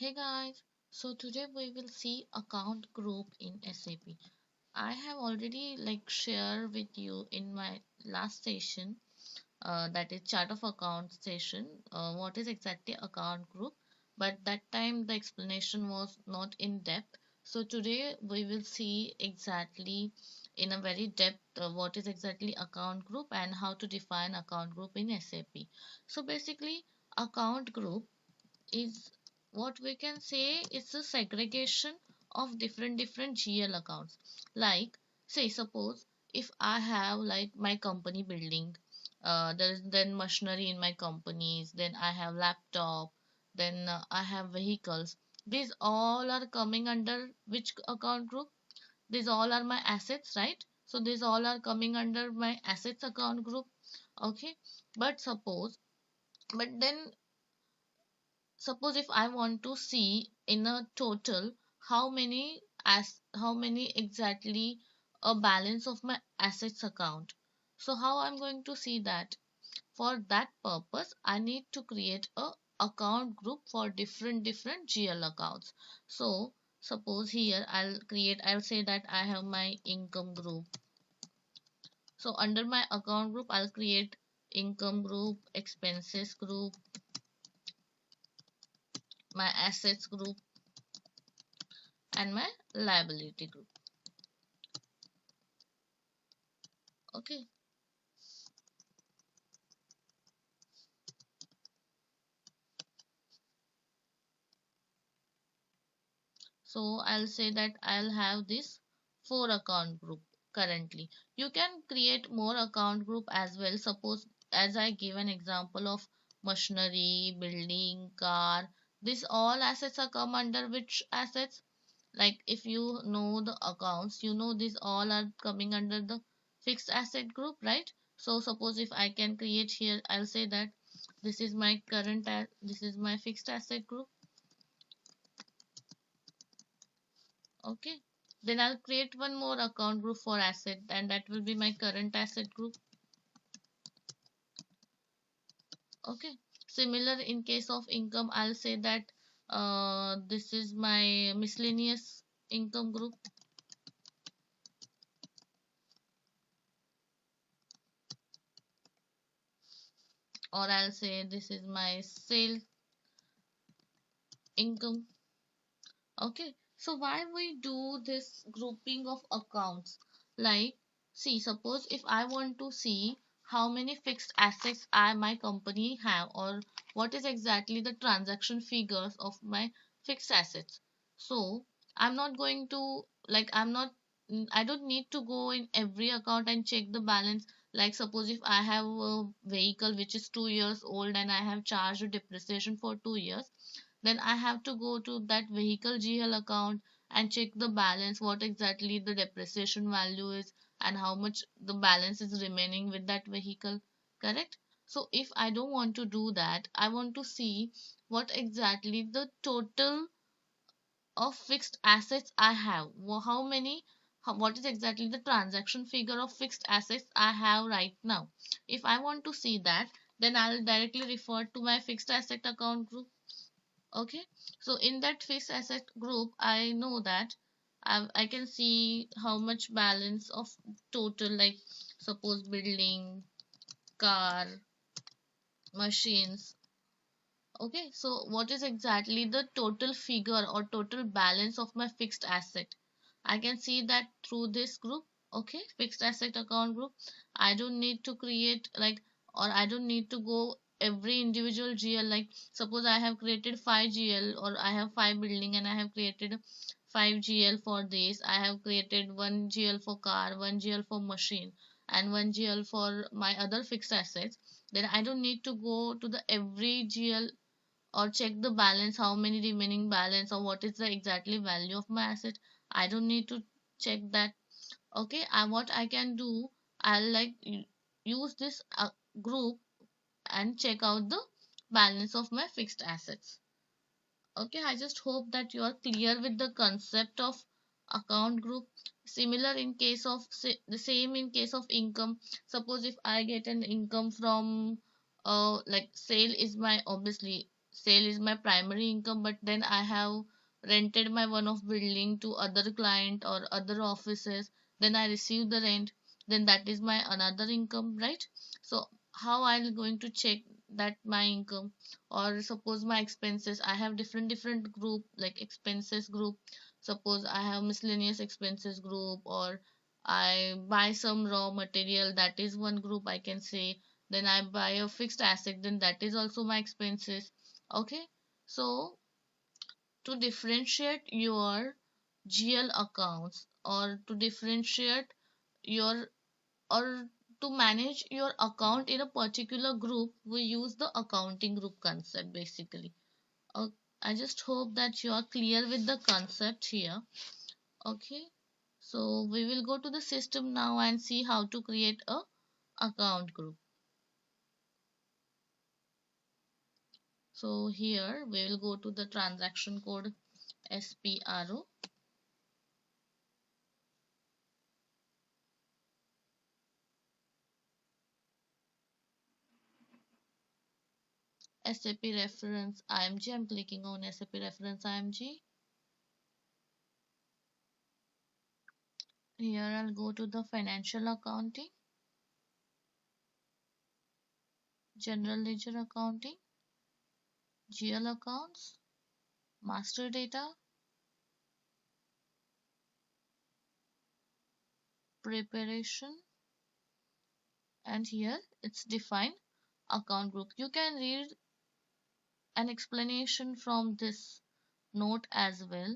Hey guys, so today we will see account group in SAP. I have already shared with you in my last session, that is chart of account session, what is exactly account group, but that time the explanation was not in depth. So today we will see exactly in a very depth what is exactly account group and how to define account group in SAP. So basically account group is what we can say is a segregation of different GL accounts. Like, say, suppose if I have like my company building, there is then machinery in my companies, then I have laptop, then I have vehicles. These all are coming under which account group? These all are my assets, right? So these all are coming under my assets account group. Okay, but then suppose if I want to see in a total how many exactly a balance of my assets account. So how I'm going to see that? For that purpose, I need to create a account group for different GL accounts. So suppose here I'll say that I have my income group. So under my account group, I'll create income group, expenses group, my assets group, and my liability group. Okay, so I'll say that I'll have this four account group currently. You can create more account group as well. Suppose as I give an example of machinery, building, car, this all assets are come under which assets? Like if you know the accounts, you know these all are coming under the fixed asset group, right? So suppose if I can create here, I'll say that this is my fixed asset group. Okay, then I'll create one more account group for asset, and that will be my current asset group. Okay, similar in case of income, I'll say that this is my miscellaneous income group, or I'll say this is my sales income. Okay, so why we do this grouping of accounts? Like, see, suppose if I want to see how many fixed assets my company have, or what is exactly the transaction figures of my fixed assets. So I'm not going to I don't need to go in every account and check the balance. Like suppose if I have a vehicle which is 2 years old and I have charged a depreciation for 2 years, then I have to go to that vehicle GL account and check the balance, what exactly the depreciation value is, and how much the balance is remaining with that vehicle. Correct? So if I don't want to do that, I want to see what exactly the total of fixed assets I have. How many, what is exactly the transaction figure of fixed assets I have right now. If I want to see that, then I'll directly refer to my fixed asset account group. Okay, so in that fixed asset group I know that I can see how much balance of total, like suppose building, car, machines. Okay, so what is exactly the total figure or total balance of my fixed asset? I can see that through this group. Okay, fixed asset account group. I don't need to create or I don't need to go every individual GL. Like suppose I have created 5 GL, or I have 5 building and I have created 5 GL for this. I have created 1 GL for car, 1 GL for machine, and 1 GL for my other fixed assets. Then I don't need to go to the every GL or check the balance, how many remaining balance, or what is the exactly value of my asset. I don't need to check that. Okay, what I can do, I'll use this group and check out the balance of my fixed assets. Okay, I just hope that you are clear with the concept of account group. Similar in case of the same in case of income. Suppose if I get an income from like sale is my obviously sale is my primary income, but then I have rented my one of building to other client or other offices, then I receive the rent, then that is my another income, right? So how I'm going to check that my income? Or suppose my expenses, I have different group, like expenses group. Suppose I have miscellaneous expenses group, or I buy some raw material, that is one group I can say. Then I buy a fixed asset, then that is also my expenses. Okay, so to differentiate your GL accounts, or to differentiate your, or to manage your account in a particular group, we use the accounting group concept basically. uh, I just hope that you are clear with the concept here. Okay, so we will go to the system now and see how to create a account group. So here we will go to the transaction code SPRO. SAP reference IMG. I'm clicking on SAP reference IMG. Here I'll go to the financial accounting, general ledger accounting, GL accounts, master data, preparation, and here it's defined account group. You can read an explanation from this note as well.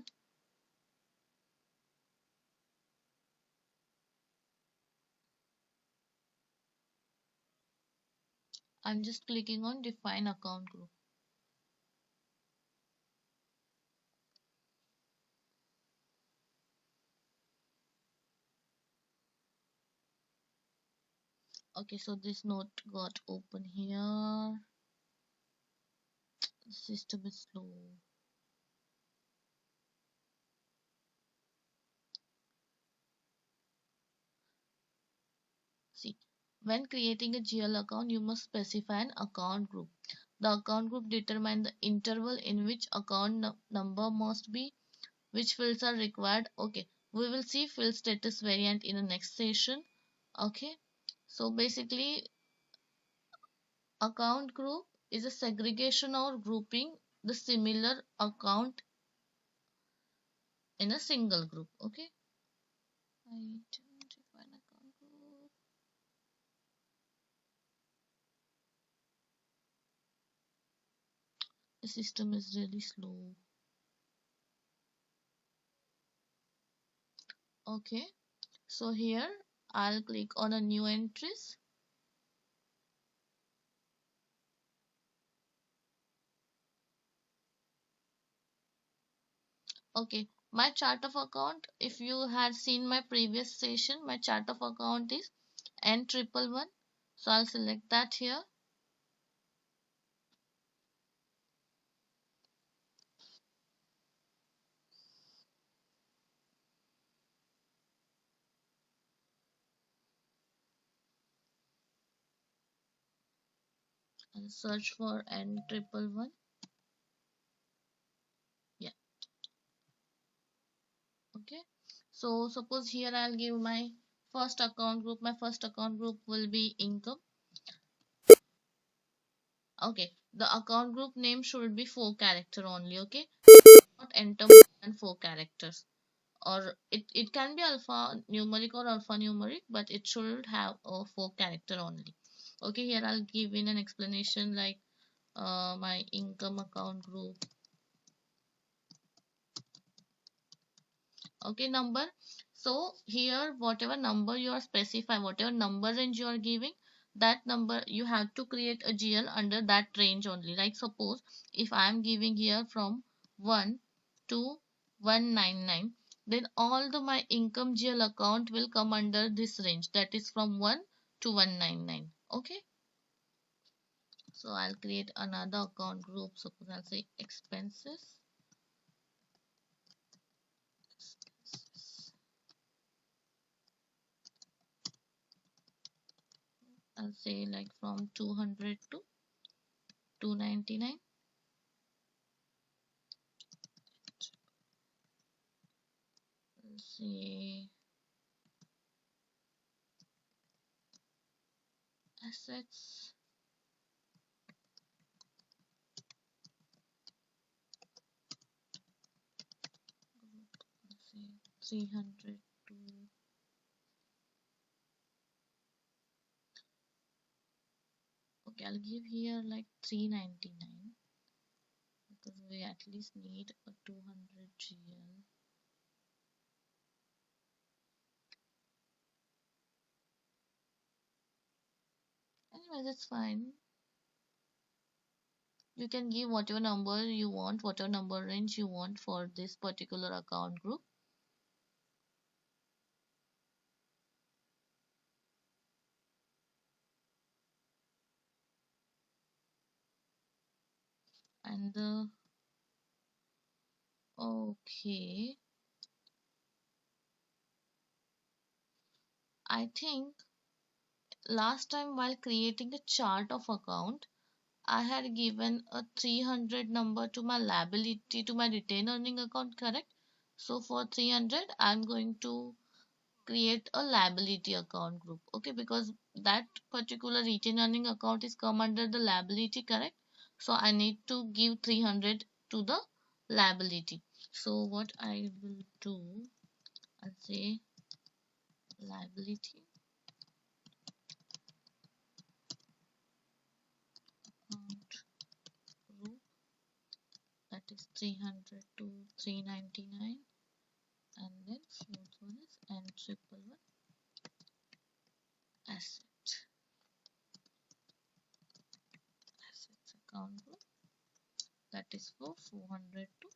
I'm just clicking on define account group. Okay, so this note got open here. The system is slow. See, when creating a GL account, you must specify an account group. The account group determines the interval in which account number must be, which fields are required. Okay, we will see field status variant in the next session. Okay, so basically account group is a segregation or grouping the similar account in a single group. Okay, identify an account group. The system is really slow. Okay, so here I'll click on a new entries. Okay, my chart of account, if you had seen my previous session, my chart of account is N111. So I'll select that here and search for N111. Yeah, okay. So suppose here I'll give my first account group. My first account group will be income. Okay, the account group name should be 4 character only. Okay, not enter more than 4 characters. Or it can be alphanumeric or alphanumeric, but it should have a 4 character only. Okay, here I'll give in an explanation like my income account group. Okay, number. So here whatever number you are specifying, whatever number range you are giving, that number you have to create a GL under that range only. Like suppose if I am giving here from 1 to 199, then all the my income GL account will come under this range, that is from 1 to 199. Okay, so I'll create another account group. Suppose I'll say expenses. I'll say like from 200 to 299. say assets, say 300 to, okay, I'll give here like 399 because we at least need a 200 GL. Anyways, it's fine. You can give whatever number you want, whatever number range you want for this particular account group. And okay, I think last time while creating a chart of account, I had given a 300 number to my liability to my retained earning account, correct? So for 300, I'm going to create a liability account group, okay, because that particular retained earning account is come under the liability, correct? So I need to give 300 to the liability. So what I will do, I'll say liability account group, that is 300 to 399, and then fourth one is n triple one asset assets account group, that is for 400 to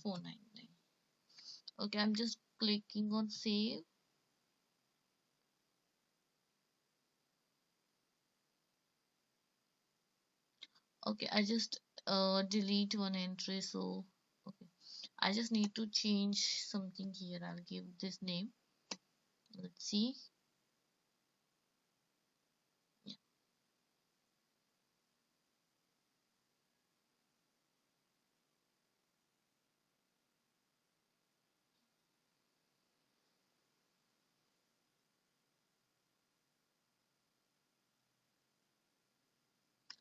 499. Okay, I'm just clicking on save. Okay, I just delete one entry, so okay, I just need to change something here. I'll give this name. Let's see. Yeah.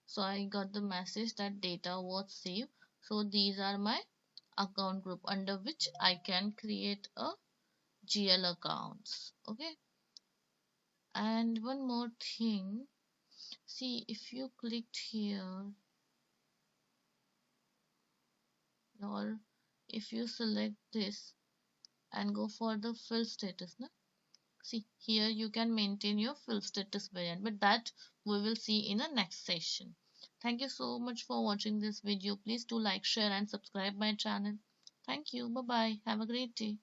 So I got the message that data was saved. So these are my account group under which I can create a GL accounts. Okay, and one more thing. See, if you clicked here, or if you select this and go for the fill status, na? See, here you can maintain your fill status variant, but that we will see in the next session. Thank you so much for watching this video. Please do like, share and subscribe my channel. Thank you. Bye bye. Have a great day.